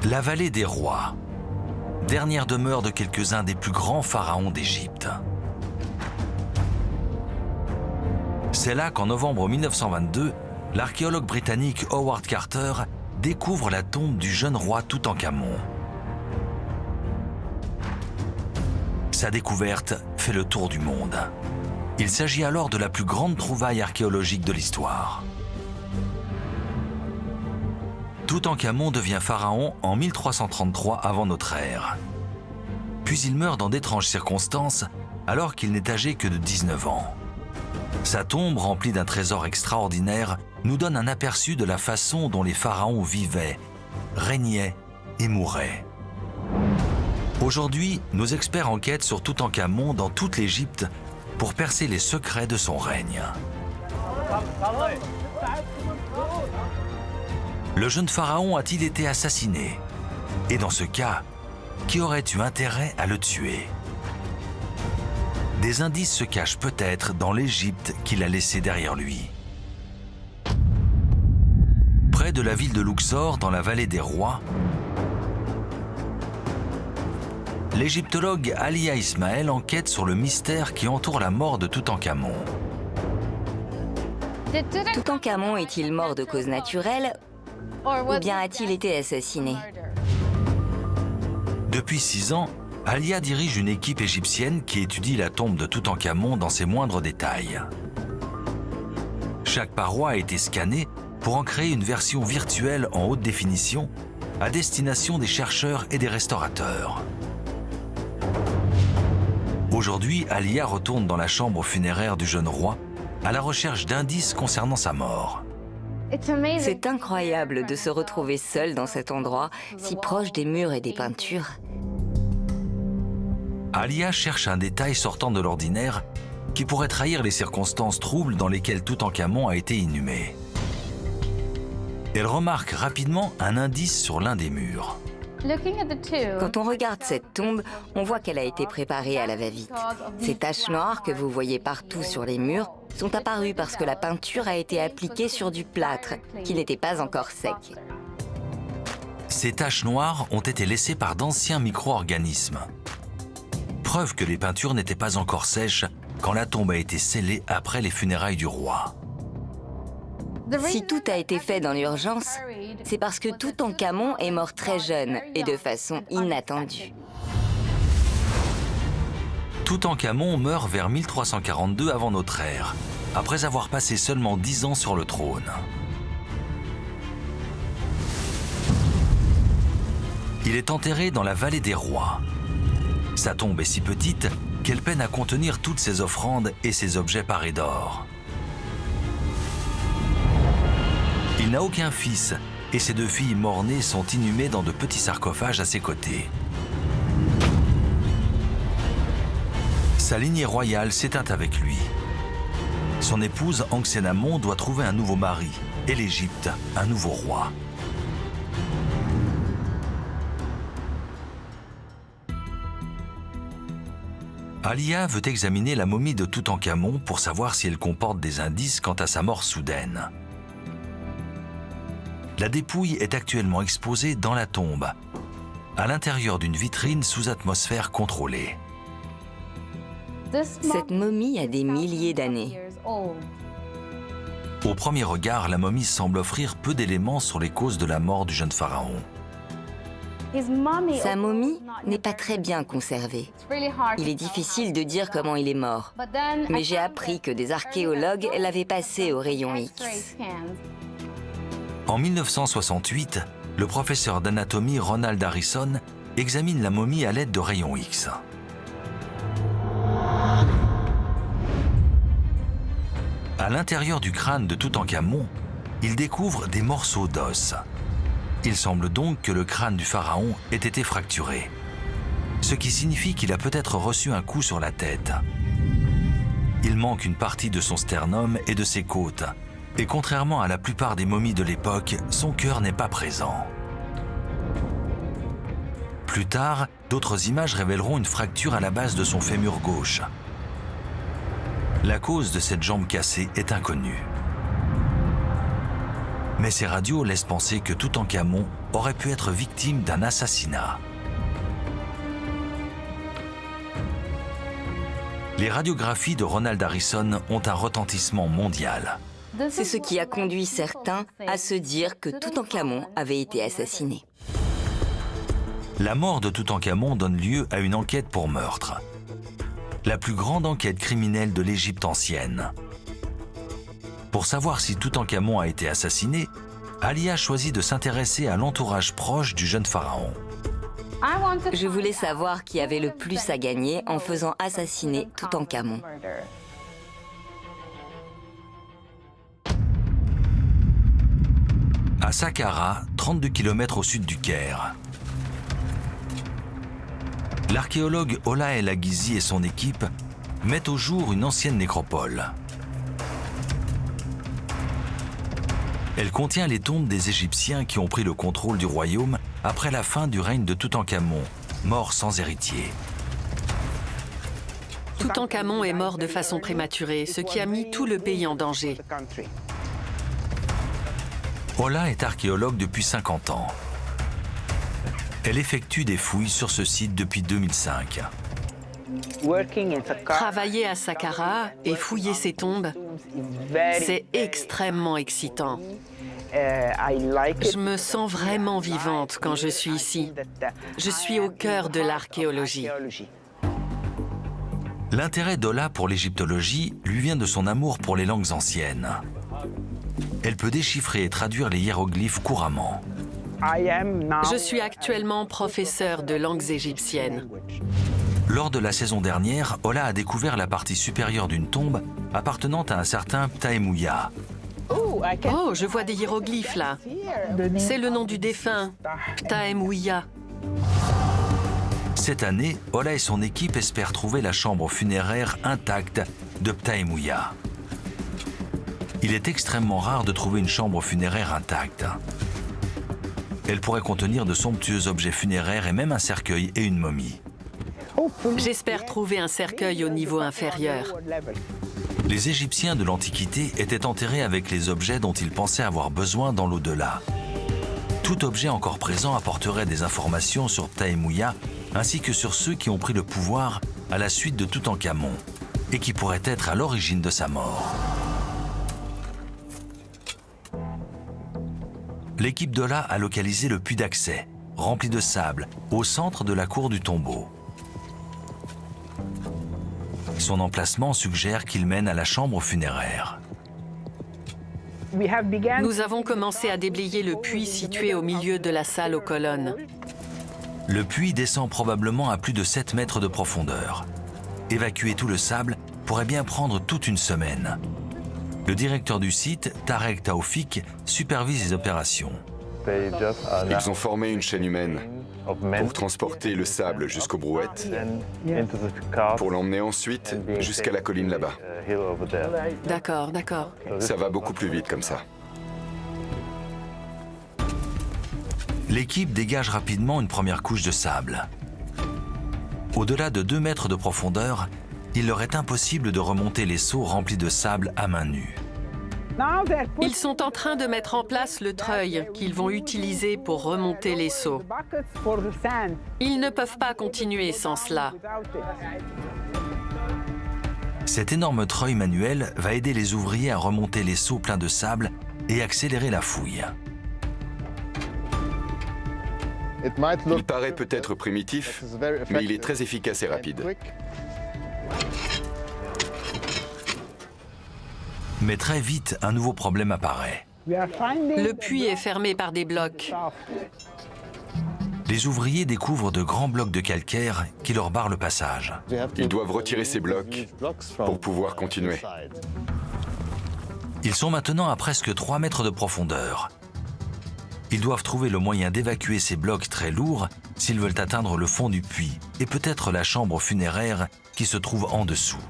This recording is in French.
La vallée des rois, dernière demeure de quelques-uns des plus grands pharaons d'Égypte. C'est là qu'en novembre 1922, l'archéologue britannique Howard Carter découvre la tombe du jeune roi Toutankhamon. Sa découverte fait le tour du monde. Il s'agit alors de la plus grande trouvaille archéologique de l'histoire. Toutankhamon devient pharaon en 1333 avant notre ère. Puis il meurt dans d'étranges circonstances alors qu'il n'est âgé que de 19 ans. Sa tombe, remplie d'un trésor extraordinaire, nous donne un aperçu de la façon dont les pharaons vivaient, régnaient et mouraient. Aujourd'hui, nos experts enquêtent sur Toutankhamon dans toute l'Égypte pour percer les secrets de son règne. Le jeune pharaon a-t-il été assassiné? Et dans ce cas, qui aurait eu intérêt à le tuer? Des indices se cachent peut-être dans l'Égypte qu'il a laissée derrière lui. Près de la ville de Luxor, dans la vallée des rois, l'égyptologue Alia Ismaël enquête sur le mystère qui entoure la mort de Toutankhamon. Toutankhamon est-il mort de cause naturelle ou bien a-t-il été assassiné? Depuis 6 ans, Alia dirige une équipe égyptienne qui étudie la tombe de Toutankhamon dans ses moindres détails. Chaque paroi a été scannée pour en créer une version virtuelle en haute définition à destination des chercheurs et des restaurateurs. Aujourd'hui, Alia retourne dans la chambre funéraire du jeune roi à la recherche d'indices concernant sa mort. C'est incroyable de se retrouver seul dans cet endroit, si proche des murs et des peintures. Alia cherche un détail sortant de l'ordinaire qui pourrait trahir les circonstances troubles dans lesquelles Toutankhamon a été inhumé. Elle remarque rapidement un indice sur l'un des murs. Quand on regarde cette tombe, on voit qu'elle a été préparée à la va-vite. Ces taches noires que vous voyez partout sur les murs sont apparues parce que la peinture a été appliquée sur du plâtre, qui n'était pas encore sec. Ces taches noires ont été laissées par d'anciens micro-organismes. Preuve que les peintures n'étaient pas encore sèches quand la tombe a été scellée après les funérailles du roi. Si tout a été fait dans l'urgence, c'est parce que Toutankhamon est mort très jeune et de façon inattendue. Toutankhamon meurt vers 1342 avant notre ère, après avoir passé seulement 10 ans sur le trône. Il est enterré dans la vallée des rois. Sa tombe est si petite qu'elle peine à contenir toutes ses offrandes et ses objets parés d'or. Il n'a aucun fils et ses 2 filles mort-nées sont inhumées dans de petits sarcophages à ses côtés. Sa lignée royale s'éteint avec lui. Son épouse Ankhénamon doit trouver un nouveau mari et l'Égypte un nouveau roi. Alia veut examiner la momie de Toutankhamon pour savoir si elle comporte des indices quant à sa mort soudaine. La dépouille est actuellement exposée dans la tombe, à l'intérieur d'une vitrine sous atmosphère contrôlée. Cette momie a des milliers d'années. Au premier regard, la momie semble offrir peu d'éléments sur les causes de la mort du jeune pharaon. Sa momie n'est pas très bien conservée. Il est difficile de dire comment il est mort. Mais j'ai appris que des archéologues l'avaient passé au rayon X. En 1968, le professeur d'anatomie Ronald Harrison examine la momie à l'aide de rayons X. À l'intérieur du crâne de Toutankhamon, il découvre des morceaux d'os. Il semble donc que le crâne du pharaon ait été fracturé, ce qui signifie qu'il a peut-être reçu un coup sur la tête. Il manque une partie de son sternum et de ses côtes, et contrairement à la plupart des momies de l'époque, son cœur n'est pas présent. Plus tard, d'autres images révéleront une fracture à la base de son fémur gauche. La cause de cette jambe cassée est inconnue. Mais ces radios laissent penser que Toutankhamon aurait pu être victime d'un assassinat. Les radiographies de Ronald Harrison ont un retentissement mondial. C'est ce qui a conduit certains à se dire que Toutankhamon avait été assassiné. La mort de Toutankhamon donne lieu à une enquête pour meurtre. La plus grande enquête criminelle de l'Égypte ancienne. Pour savoir si Toutankhamon a été assassiné, Alia choisit de s'intéresser à l'entourage proche du jeune pharaon. Je voulais savoir qui avait le plus à gagner en faisant assassiner Toutankhamon. À Saqqara, 32 km au sud du Caire, l'archéologue Ola El Aguizi et son équipe mettent au jour une ancienne nécropole. Elle contient les tombes des Égyptiens qui ont pris le contrôle du royaume après la fin du règne de Toutankhamon, mort sans héritier. Toutankhamon est mort de façon prématurée, ce qui a mis tout le pays en danger. Ola est archéologue depuis 50 ans. Elle effectue des fouilles sur ce site depuis 2005. Travailler à Saqqara et fouiller ces tombes, c'est extrêmement excitant. Je me sens vraiment vivante quand je suis ici. Je suis au cœur de l'archéologie. L'intérêt d'Ola pour l'égyptologie lui vient de son amour pour les langues anciennes. Elle peut déchiffrer et traduire les hiéroglyphes couramment. Je suis actuellement professeur de langues égyptiennes. Lors de la saison dernière, Ola a découvert la partie supérieure d'une tombe appartenant à un certain Ptaemouya. Oh, je vois des hiéroglyphes là. C'est le nom du défunt, Ptaemouya. Cette année, Ola et son équipe espèrent trouver la chambre funéraire intacte de Ptaemouya. Il est extrêmement rare de trouver une chambre funéraire intacte. Elle pourrait contenir de somptueux objets funéraires et même un cercueil et une momie. J'espère trouver un cercueil au niveau inférieur. Les Égyptiens de l'Antiquité étaient enterrés avec les objets dont ils pensaient avoir besoin dans l'au-delà. Tout objet encore présent apporterait des informations sur Ptaemouya ainsi que sur ceux qui ont pris le pouvoir à la suite de Toutankhamon et qui pourraient être à l'origine de sa mort. L'équipe d'Ola a localisé le puits d'accès, rempli de sable, au centre de la cour du tombeau. Son emplacement suggère qu'il mène à la chambre funéraire. Nous avons commencé à déblayer le puits situé au milieu de la salle aux colonnes. Le puits descend probablement à plus de 7 mètres de profondeur. Évacuer tout le sable pourrait bien prendre toute une semaine. Le directeur du site, Tarek Taoufik, supervise les opérations. Ils ont formé une chaîne humaine pour transporter le sable jusqu'aux brouettes, pour l'emmener ensuite jusqu'à la colline là-bas. D'accord, d'accord. Ça va beaucoup plus vite comme ça. L'équipe dégage rapidement une première couche de sable. Au-delà de 2 mètres de profondeur, il leur est impossible de remonter les seaux remplis de sable à main nue. Ils sont en train de mettre en place le treuil qu'ils vont utiliser pour remonter les seaux. Ils ne peuvent pas continuer sans cela. Cet énorme treuil manuel va aider les ouvriers à remonter les seaux pleins de sable et accélérer la fouille. Il paraît peut-être primitif, mais il est très efficace et rapide. Mais très vite, un nouveau problème apparaît. Le puits est fermé par des blocs. Les ouvriers découvrent de grands blocs de calcaire qui leur barrent le passage. Ils doivent retirer ces blocs pour pouvoir continuer. Ils sont maintenant à presque 3 mètres de profondeur. Ils doivent trouver le moyen d'évacuer ces blocs très lourds s'ils veulent atteindre le fond du puits et peut-être la chambre funéraire qui se trouve en dessous.